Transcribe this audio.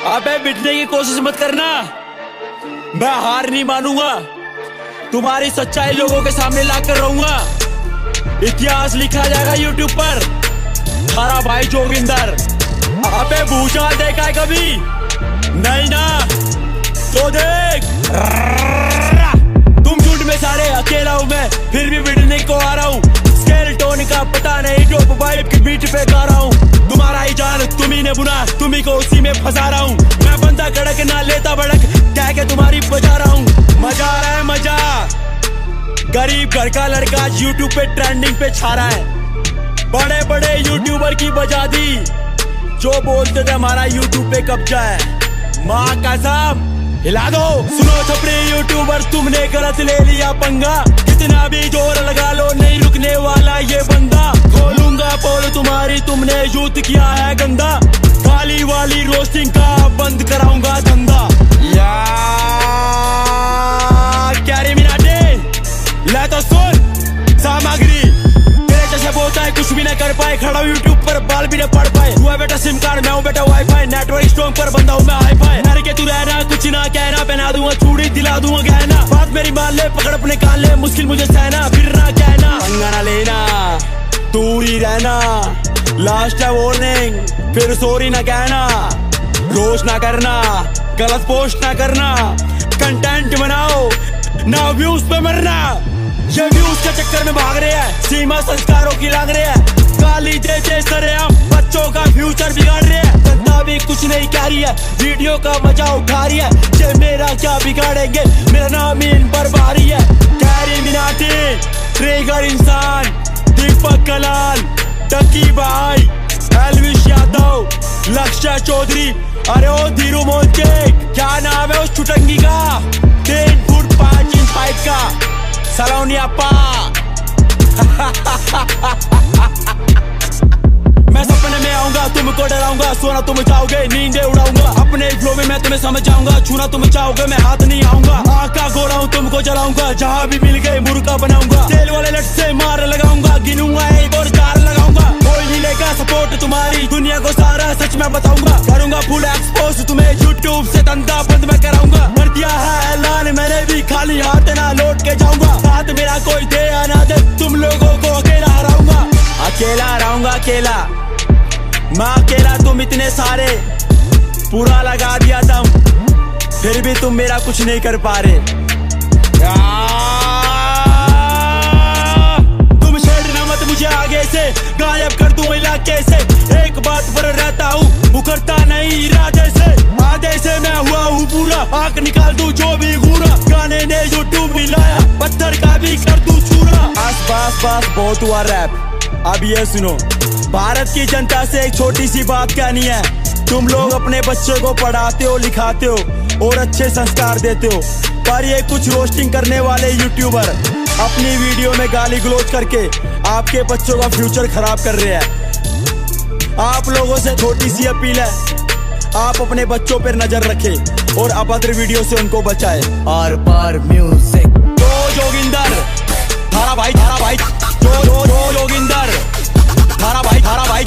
अबे मिटने की कोशिश मत करना, मैं हार नहीं मानूंगा। तुम्हारी सच्चाई लोगों के सामने लाकर रहूंगा। इतिहास लिखा जाएगा यूट्यूब पर। थारा भाई जोगिंदर। अबे भूचाल देखा है कभी? नहीं ना, तो देख। तुम झुंड में सारे, अकेला हूं मैं, फिर भी मिटने को आ रहा हूँ। स्केल टोन का पता नहीं, टॉप वाइब की बीट पे गा रहा हूँ। तुम्हारा ही जान तुम्ही ने बुना, तुम्ही को उसी में फंसा रहा हूँ। मैं बंदा कड़क ना लेता भड़क, कह के तुम्हारी बजा रहा हूँ। मजा आ रहा है मजा, गरीब घर का लड़का यूट्यूब पे ट्रेंडिंग पे छा रहा है। बड़े बड़े यूट्यूबर की बजा दी, जो बोलते थे हमारा यूट्यूब पे कब्जा है। माँ कसम हिला दो। सुनो छपरे यूट्यूबर, तुमने गलत ले लिया पंगा। कितना भी जोर लगा लो, नहीं रुकने वाला ये बंदा। खोलूंगा पोल तुम्हारी, तुमने यूथ किया है गंदा। काली वाली रोस्टिंग का बंद कराऊंगा धंधा। क्या रे मिनाटे, ले तो सुन सामग्री। तेरे जैसे बोलता है कुछ भी न कर पाए, खड़ा हूँ यूट्यूब पर बाल भी न पढ़ पाए। तू है बेटा सिम कार्ड, मैं हूँ बेटा वाईफाई। नेटवर्क स्ट्रॉन्ग पर बंदा हूँ मैं हाई फाई। नर के तू रहना, कुछ ना कहना, पहना दूंगा चूड़ी, दिला दूंगा गहना। बात मेरी मान ले, पकड़ अपने कान ले, मुश्किल मुझे सहना, फिर ना कहना। पंगा ना लेना, दूर ही रहना, लास्ट है वार्निंग, फिर सॉरी ना कहना। रोज ना करना, गलत पोस्ट ना करना, कंटेंट बनाओ ना व्यूज पे मरना। ये व्यूज के चक्कर में भाग रहे हैं, सीमा संस्कारों की लाग रहे हैं। गाली दे सरे हम, बच्चों का फ्यूचर बिगाड़ रहे हैं। जनता भी कुछ नहीं कह रही है, वीडियो का मजा उठा रही है। ये मेरा क्या बिगाड़ेंगे, मेरा नाम ही इन पर भारी है। कैरी मिनाटी, ट्रेगर इंसान, दीपक कलाल, टकी भाई, एलविश यादव, लक्ष्य चौधरी, अरे ओ धीरू मोंचे, क्या नाम है उस चुटंगी का? 10 फुट 5 इंच हाइट का सलोनी अप्पा। मैं सपने में आऊंगा, तुमको डराऊंगा, सोना तुम चाहोगे, नींदे उड़ाऊंगा। अपने फ्लो में मैं तुम्हें समझ जाऊंगा, छूना तुम चाहोगे, मैं हाथ नहीं आऊंगा। आँख का गोरा हूँ, तुमको जलाऊंगा, जहाँ भी मिल गए मुर्गा बनाऊंगा। तेल वाले लट से मार लगाऊंगा, गिनूंगा एक और जार लगाऊंगा। कोई नहीं लेगा सपोर्ट तुम्हारी, दुनिया को सारा सच मैं बताऊंगा। करूंगा फुल एक्सपोज तुम्हें, यूट्यूब से धंधा बंद मैं कराऊंगा। कर दिया है ऐलान मैंने भी, खाली हाथ ना लौट के जाऊंगा। साथ मेरा कोई दे या ना दे, तुम लोगों को अकेला हराऊंगा। अकेला हराऊंगा अकेला, मैं अकेला, तुम इतने सारे। पूरा लगा दिया दम, फिर भी तुम मेरा कुछ नहीं कर पा रहे। तुम छेड़ना मत मुझे आगे से, गायब कर दूं इलाके से। एक बात पर रहता हूँ, मुकरता नहीं इरादे से। आधे से मैं हुआ हूँ पूरा, आंख निकाल दूं जो भी घूरा। गाने ने यूट्यूब मिलाया, पत्थर का भी कर दूं चूरा। बस बहुत हुआ रैप, अब ये सुनो। भारत की जनता से एक छोटी सी बात कहनी है। तुम लोग अपने बच्चों को पढ़ाते हो, लिखाते हो और अच्छे संस्कार देते हो, पर ये कुछ रोस्टिंग करने वाले यूट्यूबर अपनी वीडियो में गाली गलौज करके आपके बच्चों का फ्यूचर खराब कर रहे हैं। आप लोगों से छोटी सी अपील है, आप अपने बच्चों पर नजर रखें और अभद्र वीडियो से उनको बचाएं। और पर म्यूजिक जोगिंदर, थारा भाई, जो जोगिंदर, थारा भाई।